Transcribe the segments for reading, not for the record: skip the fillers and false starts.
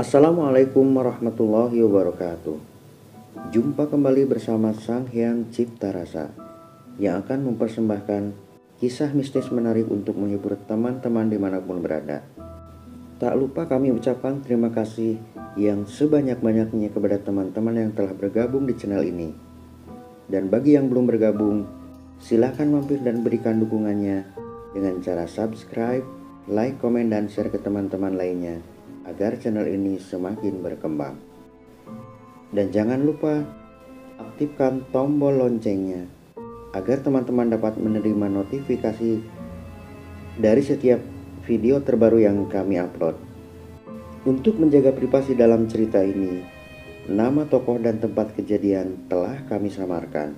Assalamualaikum warahmatullahi wabarakatuh. Jumpa kembali bersama Sang Hyang Cipta Rasa yang akan mempersembahkan kisah mistis menarik untuk menghibur teman-teman dimanapun berada. Tak lupa kami ucapkan terima kasih yang sebanyak-banyaknya kepada teman-teman yang telah bergabung di channel ini. Dan bagi yang belum bergabung, silahkan mampir dan berikan dukungannya dengan cara subscribe, like, komen, dan share ke teman-teman lainnya agar channel ini semakin berkembang. Dan jangan lupa aktifkan tombol loncengnya agar teman-teman dapat menerima notifikasi dari setiap video terbaru yang kami upload. Untuk menjaga privasi dalam cerita ini, nama tokoh dan tempat kejadian telah kami samarkan.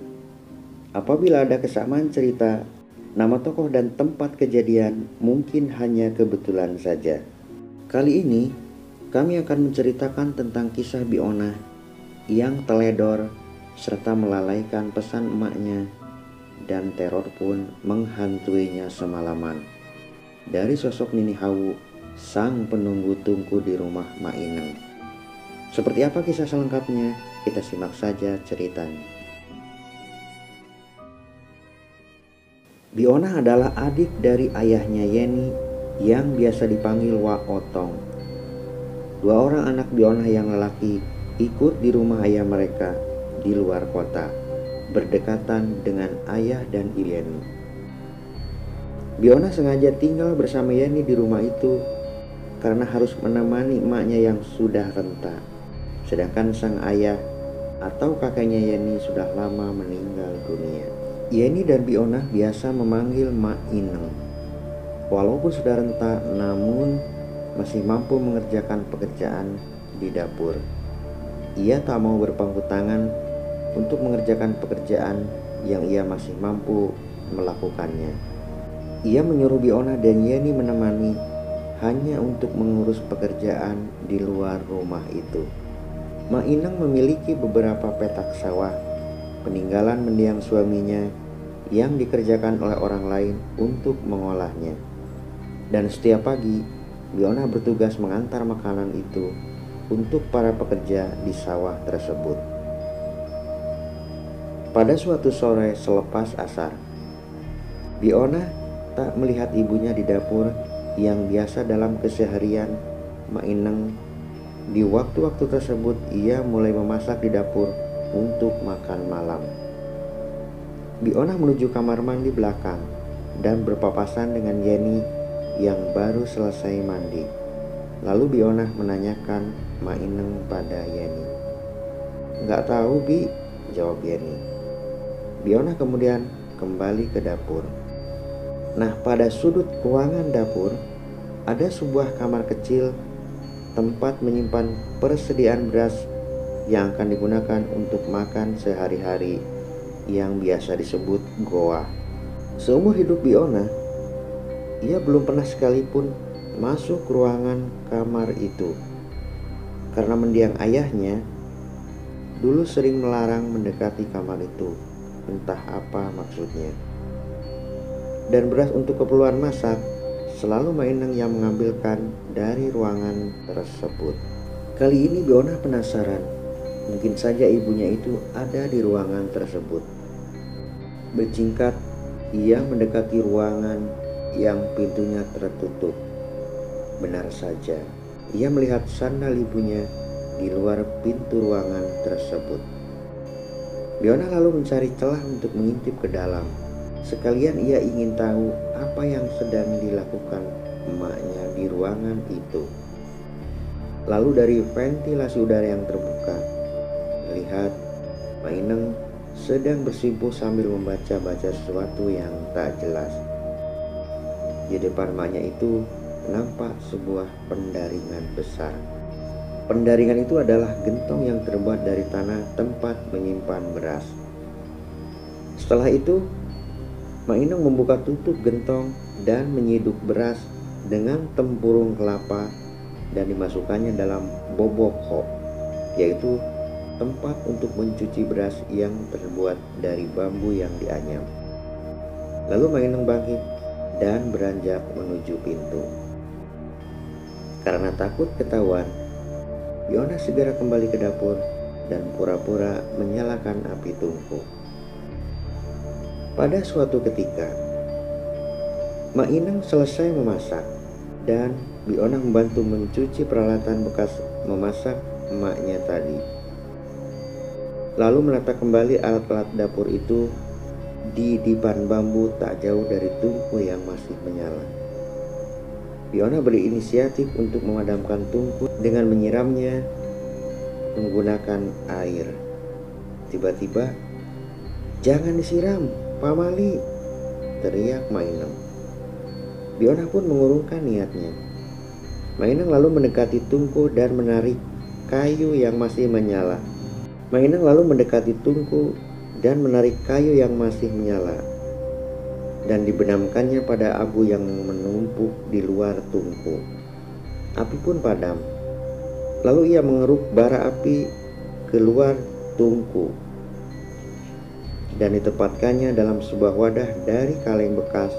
Apabila ada kesamaan cerita, nama tokoh dan tempat kejadian mungkin hanya kebetulan saja. Kali ini kami akan menceritakan tentang kisah Biona yang teledor serta melalaikan pesan emaknya, dan teror pun menghantuinya semalaman. Dari sosok Nini Hawu, sang penunggu tungku di rumah Mak Ineng. Seperti apa kisah selengkapnya? Kita simak saja ceritanya. Biona adalah adik dari ayahnya Yeni yang biasa dipanggil Wak Otong. Dua orang anak Biona yang lelaki ikut di rumah ayah mereka di luar kota, berdekatan dengan ayah dan Yeni. Biona sengaja tinggal bersama Yeni di rumah itu karena harus menemani emaknya yang sudah renta. Sedangkan sang ayah atau kakeknya Yeni sudah lama meninggal dunia. Yeni dan Biona biasa memanggil Mak Ineng. Walaupun sudah renta, namun masih mampu mengerjakan pekerjaan di dapur. Ia tak mau berpangku tangan untuk mengerjakan pekerjaan yang ia masih mampu melakukannya. Ia menyuruh Biona dan Yeni menemani hanya untuk mengurus pekerjaan di luar rumah itu. Mak Ineng memiliki beberapa petak sawah, peninggalan mendiang suaminya yang dikerjakan oleh orang lain untuk mengolahnya. Dan setiap pagi, Biona bertugas mengantar makanan itu untuk para pekerja di sawah tersebut. Pada suatu sore selepas asar, Biona tak melihat ibunya di dapur yang biasa dalam keseharian Mak Ineng. Di waktu-waktu tersebut ia mulai memasak di dapur untuk makan malam. Biona menuju kamar mandi belakang dan berpapasan dengan Yeni yang baru selesai mandi. Lalu Biona menanyakan Mak Ineng pada Yeni. "Nggak tahu, Bi," jawab Yeni. Biona kemudian kembali ke dapur. Nah, pada sudut ruangan dapur ada sebuah kamar kecil tempat menyimpan persediaan beras yang akan digunakan untuk makan sehari-hari yang biasa disebut goa. Seumur hidup Biona, ia belum pernah sekalipun masuk ruangan kamar itu karena mendiang ayahnya dulu sering melarang mendekati kamar itu, entah apa maksudnya. Dan beras untuk keperluan masak selalu Mak Ineng yang mengambilkan dari ruangan tersebut. Kali ini Biona penasaran, mungkin saja ibunya itu ada di ruangan tersebut. Berjingkat, ia mendekati ruangan yang pintunya tertutup. Benar saja, ia melihat sandal ibunya di luar pintu ruangan tersebut. Biona lalu mencari celah untuk mengintip ke dalam. Sekalian ia ingin tahu apa yang sedang dilakukan emaknya di ruangan itu. Lalu dari ventilasi udara yang terbuka, melihat Mak Ineng sedang bersimpuh sambil membaca-baca sesuatu yang tak jelas. Di depan emaknya itu nampak sebuah pendaringan besar. Pendaringan itu adalah gentong yang terbuat dari tanah tempat menyimpan beras. Setelah itu, Mak Ineng membuka tutup gentong dan menyiduk beras dengan tempurung kelapa dan dimasukkannya dalam bobok hop, yaitu tempat untuk mencuci beras yang terbuat dari bambu yang dianyam. Lalu Mak Ineng bangkit dan beranjak menuju pintu. Karena takut ketahuan, Biona segera kembali ke dapur dan pura-pura menyalakan api tungku. Pada suatu ketika, Mak Ineng selesai memasak dan Biona membantu mencuci peralatan bekas memasak emaknya tadi. Lalu menata kembali alat-alat dapur itu di dipan bambu tak jauh dari tungku yang masih menyala. Biona berinisiatif untuk memadamkan tungku dengan menyiramnya menggunakan air. Tiba-tiba, "Jangan disiram, Pamali!" teriak Maineng. Biona pun mengurungkan niatnya. Maineng lalu mendekati tungku dan menarik kayu yang masih menyala. Maineng lalu mendekati tungku dan menarik kayu yang masih menyala dan dibenamkannya pada abu yang menumpuk di luar tungku. Api pun padam. Lalu ia mengeruk bara api keluar tungku dan ditempatkannya dalam sebuah wadah dari kaleng bekas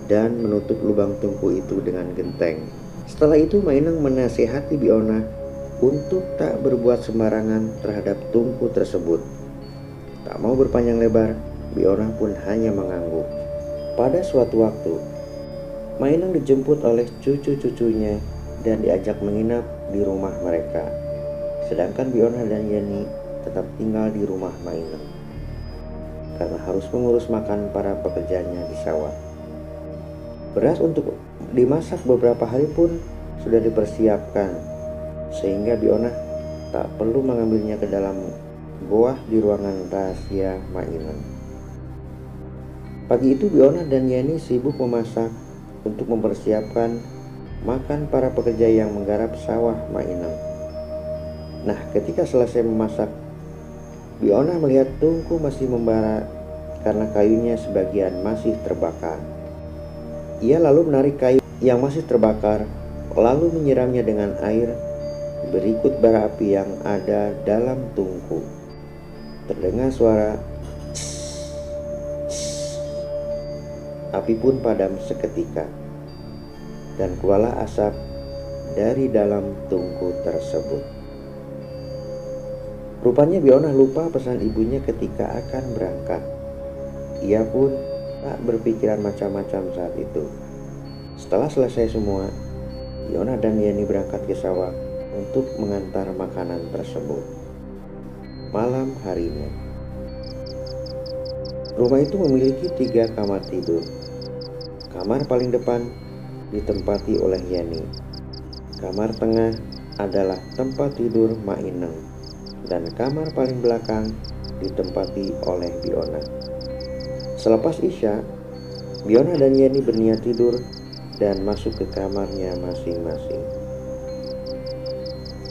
dan menutup lubang tungku itu dengan genteng. Setelah itu Maineng menasihati Biona untuk tak berbuat sembarangan terhadap tungku tersebut. Tak mau berpanjang lebar, Biona pun hanya mengangguk. Pada suatu waktu, Maineng dijemput oleh cucu-cucunya dan diajak menginap di rumah mereka. Sedangkan Biona dan Yeni tetap tinggal di rumah Maineng karena harus mengurus makan para pekerjanya di sawah. Beras untuk dimasak beberapa hari pun sudah dipersiapkan, sehingga Biona tak perlu mengambilnya ke dalam goa di ruangan rahasia Maineng. Pagi itu Biona dan Yeni sibuk memasak untuk mempersiapkan makan para pekerja yang menggarap sawah Maineng. Nah, ketika selesai memasak, Biona melihat tungku masih membara karena kayunya sebagian masih terbakar. Ia lalu menarik kayu yang masih terbakar, lalu menyiramnya dengan air berikut bara api yang ada dalam tungku. Terdengar suara tss, tss. Api pun padam seketika dan keluarlah asap dari dalam tungku tersebut. Rupanya Biona lupa pesan ibunya ketika akan berangkat. Ia pun tak berpikiran macam-macam saat itu. Setelah selesai semua, Biona dan Yeni berangkat ke sawah untuk mengantar makanan tersebut. Malam harinya, rumah itu memiliki 3 kamar tidur. Kamar paling depan ditempati oleh Yeni. Kamar tengah adalah tempat tidur Maineng, dan kamar paling belakang ditempati oleh Biona. Selepas Isya, Biona dan Yeni berniat tidur dan masuk ke kamarnya masing-masing.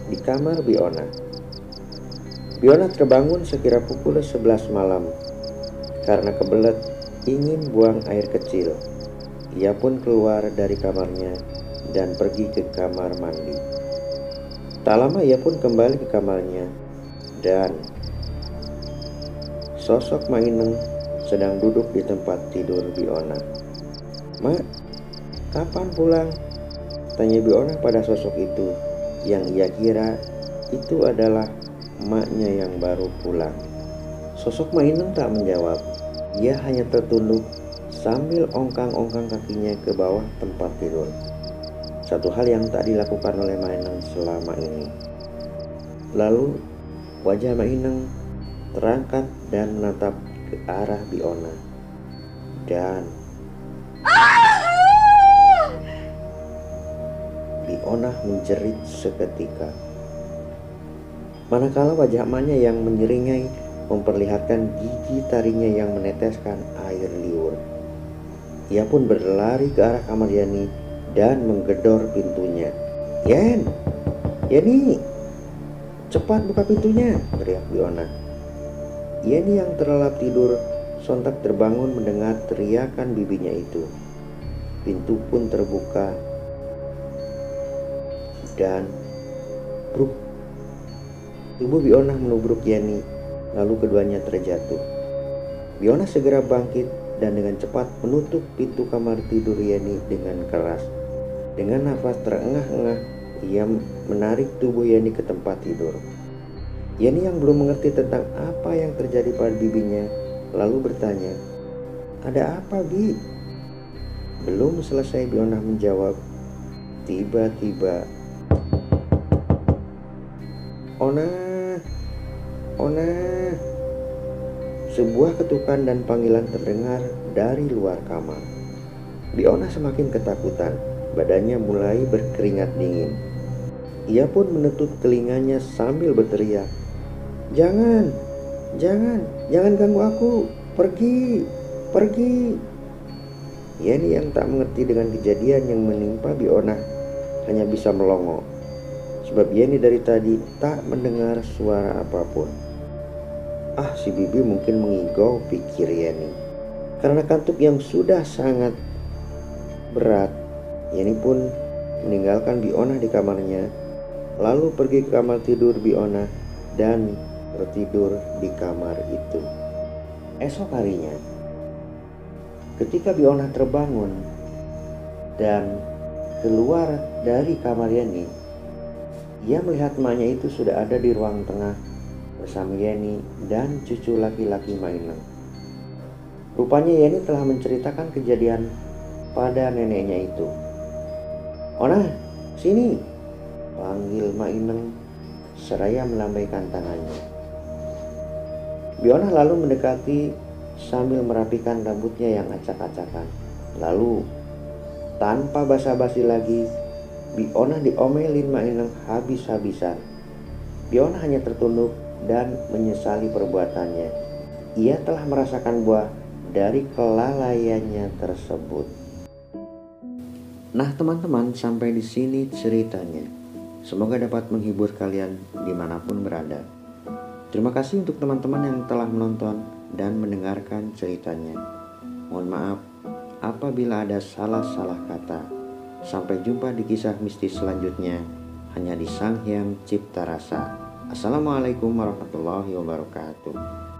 Di kamar Biona terbangun sekira pukul 11 malam karena kebelet ingin buang air kecil. Ia pun keluar dari kamarnya dan pergi ke kamar mandi. Tak lama ia pun kembali ke kamarnya dan sosok Maineng sedang duduk di tempat tidur Biona. "Mak, kapan pulang?" tanya Biona pada sosok itu yang ia kira itu adalah emaknya yang baru pulang. Sosok Maineng tak menjawab. Ia hanya tertunduk sambil ongkang-ongkang kakinya ke bawah tempat tidur. Satu hal yang tak dilakukan oleh Maineng selama ini. Lalu wajah Maineng terangkat dan menatap ke arah Biona dan Biona menjerit seketika. Manakala wajah emaknya yang menyeringai memperlihatkan gigi taringnya yang meneteskan air liur. Ia pun berlari ke arah kamar Yeni dan menggedor pintunya. Yeni, cepat buka pintunya!" teriak Biona. Yeni yang terlelap tidur sontak terbangun mendengar teriakan bibinya itu. Pintu pun terbuka dan bruk, tubuh Biona menubruk Yeni, lalu keduanya terjatuh. Biona segera bangkit dan dengan cepat menutup pintu kamar tidur Yeni dengan keras. Dengan nafas terengah-engah, Ia menarik tubuh Yeni ke tempat tidur. Yeni yang belum mengerti tentang apa yang terjadi pada bibinya, lalu bertanya, "Ada apa, Bi?" Belum selesai Bionah menjawab, tiba-tiba, "Ona, Ona!" Sebuah ketukan dan panggilan terdengar dari luar kamar. Bionah semakin ketakutan, badannya mulai berkeringat dingin. Ia pun menutup telinganya sambil berteriak, "Jangan, jangan ganggu aku, pergi, pergi." Yeni yang tak mengerti dengan kejadian yang menimpa Bionah hanya bisa melongo, sebab Yeni dari tadi tak mendengar suara apapun. "Ah, si Bibi mungkin mengigau," pikir Yeni. Karena kantuk yang sudah sangat berat, Yeni pun meninggalkan Bionah di kamarnya, lalu pergi ke kamar tidur Bionah dan tertidur di kamar itu. Esok harinya, ketika Bionah terbangun dan keluar dari kamar Yeni, ia melihat emaknya itu sudah ada di ruang tengah bersama Yeni dan cucu laki-laki Maineng. Rupanya Yeni telah menceritakan kejadian pada neneknya itu. "Ona, sini!" panggil Maineng seraya melambaikan tangannya. Bionah lalu mendekati sambil merapikan rambutnya yang acak-acakan. Lalu tanpa basa-basi lagi, Bionah diomelin Maineng habis-habisan. Bionah hanya tertunduk dan menyesali perbuatannya. Ia telah merasakan buah dari kelalaiannya tersebut. Nah teman-teman, sampai di sini ceritanya. Semoga dapat menghibur kalian dimanapun berada. Terima kasih untuk teman-teman yang telah menonton dan mendengarkan ceritanya. Mohon maaf apabila ada salah-salah kata. Sampai jumpa di kisah mistis selanjutnya hanya di Sang Hyang Cipta Rasa. Assalamualaikum warahmatullahi wabarakatuh.